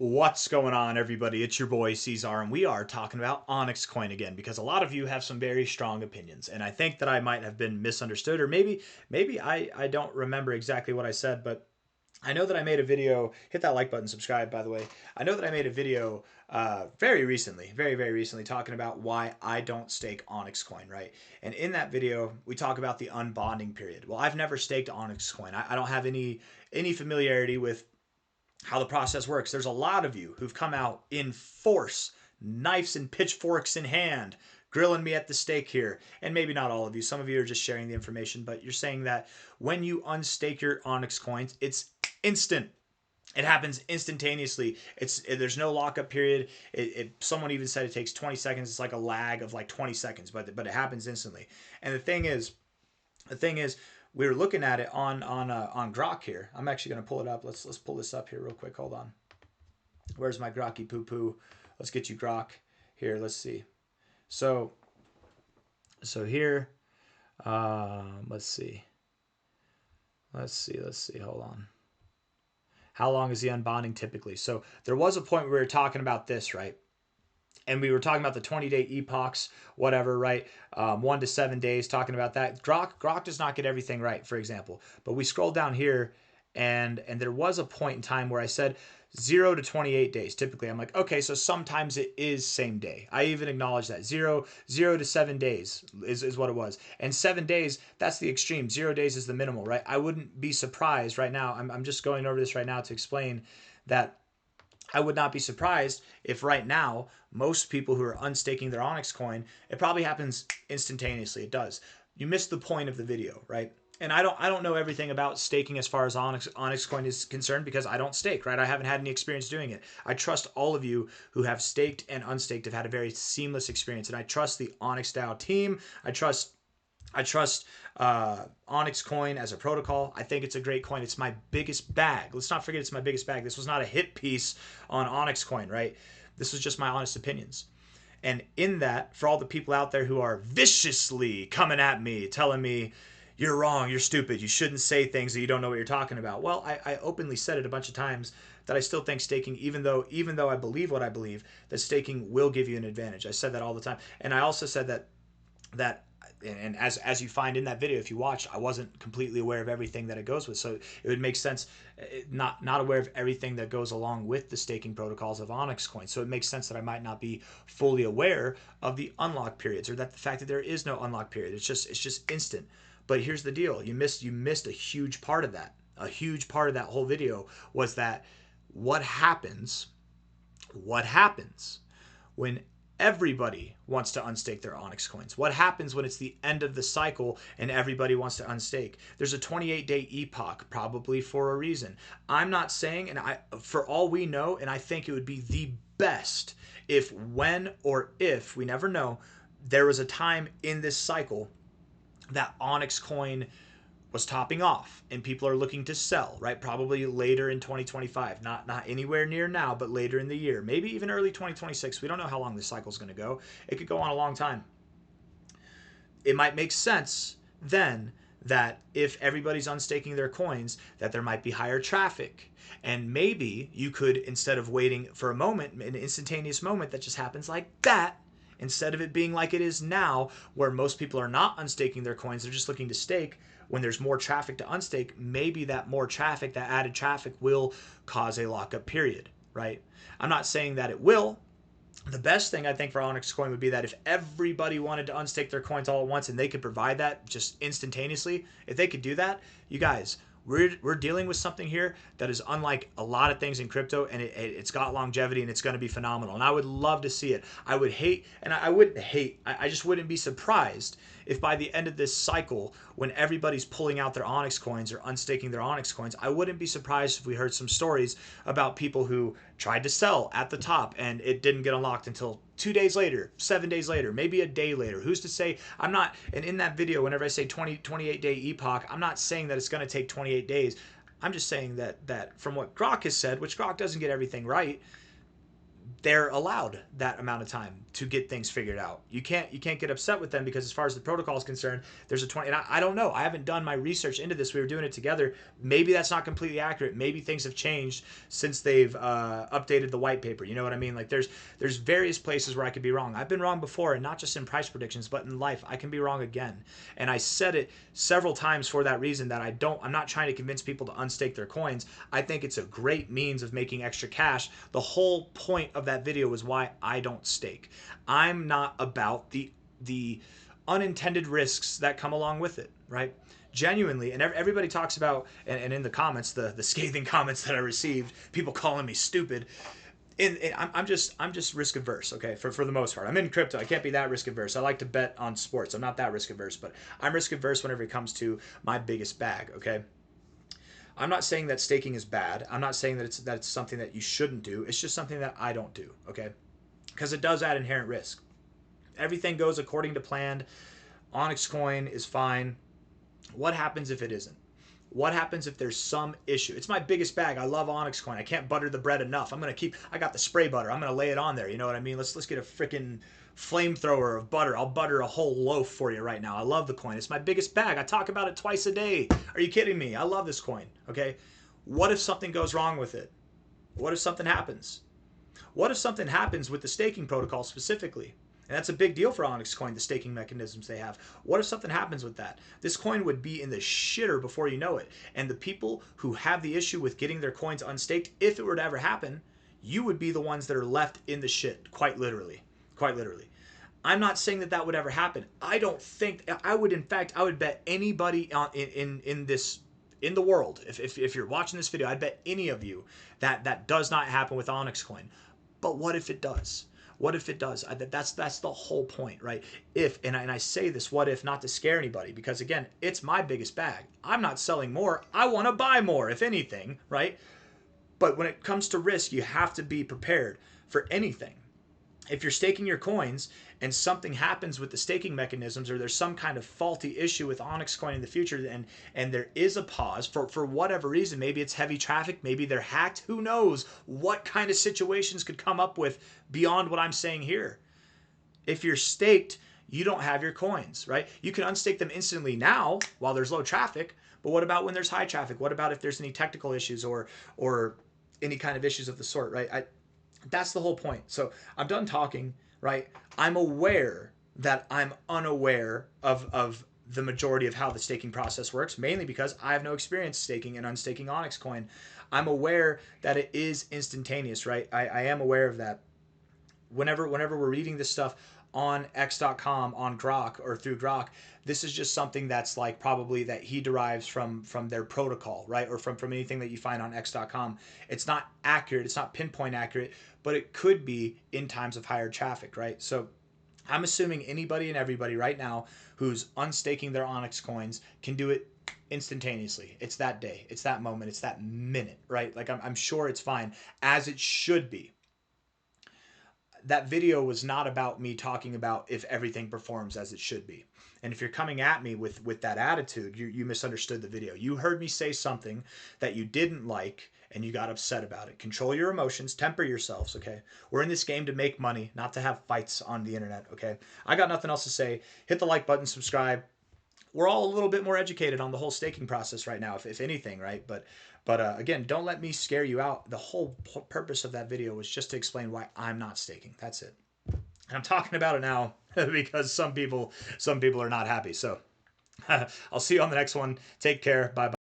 What's going on, everybody? It's your boy C-Zar, and we are talking about Onyx Coin again because a lot of you have some very strong opinions, and I think that I might have been misunderstood, or maybe I don't remember exactly what I said, but I know that I made a video. Hit that like button, subscribe, by the way. I know that I made a video very recently, very recently, talking about why I don't stake Onyx Coin, right? And in that video, we talk about the unbonding period. Well, I've never staked Onyx Coin. I don't have any familiarity with how the process works. There's a lot of you who've come out in force, knives and pitchforks in hand, grilling me at the stake here. And maybe not all of you. Some of you are just sharing the information, but you're saying that when you unstake your Onyx coins, it's instant. It happens instantaneously. There's no lockup period. Someone even said it takes 20 seconds. It's like a lag of like 20 seconds, but it happens instantly. And the thing is, we were looking at it on Grok here. I'm actually going to pull it up. Let's pull this up here real quick. Hold on. Where's my Grocky poo poo? Let's get you Grok here. Let's see. So here, let's see. Hold on. How long is the unbonding typically? So there was a point where we were talking about this, right? And we were talking about the 20-day epochs, whatever, right? 1 to 7 days, talking about that. Grok does not get everything right, for example. But we scroll down here, and there was a point in time where I said 0 to 28 days. Typically, I'm like, okay, so sometimes it is same day. I even acknowledge that. 0 to 7 days is what it was. And 7 days, that's the extreme. 0 days is the minimal, right? I wouldn't be surprised right now. I'm just going over this right now to explain that I would not be surprised if right now most people who are unstaking their Onyx coin, it probably happens instantaneously. It does. You missed the point of the video, right? And I don't know everything about staking as far as Onyx coin is concerned because I don't stake, right? I haven't had any experience doing it. I trust all of you who have staked and unstaked have had a very seamless experience, and I trust the Onyx DAO team. I trust Onyx Coin as a protocol. I think it's a great coin. It's my biggest bag. Let's not forget it's my biggest bag. This was not a hit piece on Onyx Coin, right? This was just my honest opinions. And in that, for all the people out there who are viciously coming at me, telling me, you're wrong, you're stupid, you shouldn't say things that you don't know what you're talking about. Well, I openly said it a bunch of times that I still think staking, even though I believe what I believe, that staking will give you an advantage. I said that all the time. And I also said that and as you find in that video, if you watched, I wasn't completely aware of everything that it goes with, so it would make sense. Not aware of everything that goes along with the staking protocols of Onyx Coin, so it makes sense that I might not be fully aware of the unlock periods, or that the fact that there is no unlock period. It's just instant. But here's the deal: you missed a huge part of that. A huge part of that whole video was that what happens when everybody wants to unstake their Onyx coins? What happens when it's the end of the cycle and everybody wants to unstake? There's a 28-day epoch, probably for a reason. I'm not saying, and for all we know, and I think it would be the best if we never know, there was a time in this cycle that Onyx coin was topping off and people are looking to sell, right? Probably later in 2025, not anywhere near now, but later in the year, maybe even early 2026. We don't know how long this cycle is going to go. It could go on a long time. It might make sense then that if everybody's unstaking their coins, that there might be higher traffic. And maybe you could, instead of waiting for a moment, an instantaneous moment that just happens like that, instead of it being like it is now, where most people are not unstaking their coins, they're just looking to stake. When there's more traffic to unstake, maybe that more traffic, that added traffic, will cause a lockup period, right? I'm not saying that it will. The best thing I think for Onyx Coin would be that if everybody wanted to unstake their coins all at once and they could provide that just instantaneously, if they could do that, you guys, we're dealing with something here that is unlike a lot of things in crypto, and it's got longevity and it's going to be phenomenal. And I would love to see it. I just wouldn't be surprised if by the end of this cycle, when everybody's pulling out their Onyx coins or unstaking their Onyx coins, I wouldn't be surprised if we heard some stories about people who tried to sell at the top and it didn't get unlocked until 2 days later, 7 days later, maybe a day later. Who's to say? I'm not, and in that video, whenever I say 28-day epoch, I'm not saying that it's going to take 28 days. I'm just saying that from what Grok has said, which Grok doesn't get everything right, they're allowed that amount of time to get things figured out. You can't get upset with them because as far as the protocol is concerned, there's a 20, and I don't know. I haven't done my research into this. We were doing it together. Maybe that's not completely accurate. Maybe things have changed since they've updated the white paper. You know what I mean? Like there's various places where I could be wrong. I've been wrong before, and not just in price predictions, but in life. I can be wrong again. And I said it several times for that reason, that I'm not trying to convince people to unstake their coins. I think it's a great means of making extra cash. The whole point of that video was why I don't stake. I'm not about the unintended risks that come along with it, right? Genuinely, and everybody talks about, and in the comments, the scathing comments that I received, people calling me stupid. I'm just risk averse, okay, for the most part. I'm in crypto. I can't be that risk averse. I like to bet on sports. I'm not that risk averse, but I'm risk averse whenever it comes to my biggest bag, okay? I'm not saying that staking is bad. I'm not saying that it's something that you shouldn't do. It's just something that I don't do, okay? Because it does add inherent risk. Everything goes according to plan. Onyx coin is fine. What happens if it isn't? What happens if there's some issue? It's my biggest bag. I love Onyx coin. I can't butter the bread enough. I got the spray butter. I'm gonna lay it on there. You know what I mean? Let's get a freaking flamethrower of butter. I'll butter a whole loaf for you right now. I love the coin. It's my biggest bag. I talk about it twice a day. Are you kidding me? I love this coin. Okay. What if something goes wrong with it? What if something happens? What if something happens with the staking protocol specifically? And that's a big deal for Onyx coin, the staking mechanisms they have. What if something happens with that? This coin would be in the shitter before you know it. And the people who have the issue with getting their coins unstaked, if it were to ever happen, you would be the ones that are left in the shit, quite literally. Quite literally. I'm not saying that would ever happen. I don't think, I would bet anybody in the world, if you're watching this video, I'd bet any of you that does not happen with Onyx coin. But what if it does? What if it does? That's the whole point, right? And I say this, what if, not to scare anybody, because again, it's my biggest bag. I'm not selling more. I want to buy more, if anything, right? But when it comes to risk, you have to be prepared for anything. If you're staking your coins and something happens with the staking mechanisms, or there's some kind of faulty issue with Onyx coin in the future, and there is a pause for whatever reason, maybe it's heavy traffic, maybe they're hacked, who knows what kind of situations could come up with beyond what I'm saying here. If you're staked, you don't have your coins, right? You can unstake them instantly now while there's low traffic, but what about when there's high traffic? What about if there's any technical issues or any kind of issues of the sort, right? That's the whole point. So I'm done talking, right? I'm aware that I'm unaware of the majority of how the staking process works, mainly because I have no experience staking and unstaking Onyx coin. I'm aware that it is instantaneous, right? I am aware of that. Whenever we're reading this stuff on x.com, on Grok, or through Grok, this is just something that's like probably that he derives from their protocol, right? Or from anything that you find on x.com. It's not accurate. It's not pinpoint accurate, but it could be in times of higher traffic, right? So I'm assuming anybody and everybody right now who's unstaking their Onyx coins can do it instantaneously. It's that day. It's that moment. It's that minute, right? Like I'm sure it's fine, as it should be. That video was not about me talking about if everything performs as it should be. And if you're coming at me with that attitude, you misunderstood the video. You heard me say something that you didn't like and you got upset about it. Control your emotions, temper yourselves, okay? We're in this game to make money, not to have fights on the internet, okay? I got nothing else to say. Hit the like button, subscribe. We're all a little bit more educated on the whole staking process right now, if anything, right? But again, don't let me scare you out. The whole purpose of that video was just to explain why I'm not staking. That's it. And I'm talking about it now because some people are not happy. So I'll see you on the next one. Take care. Bye-bye.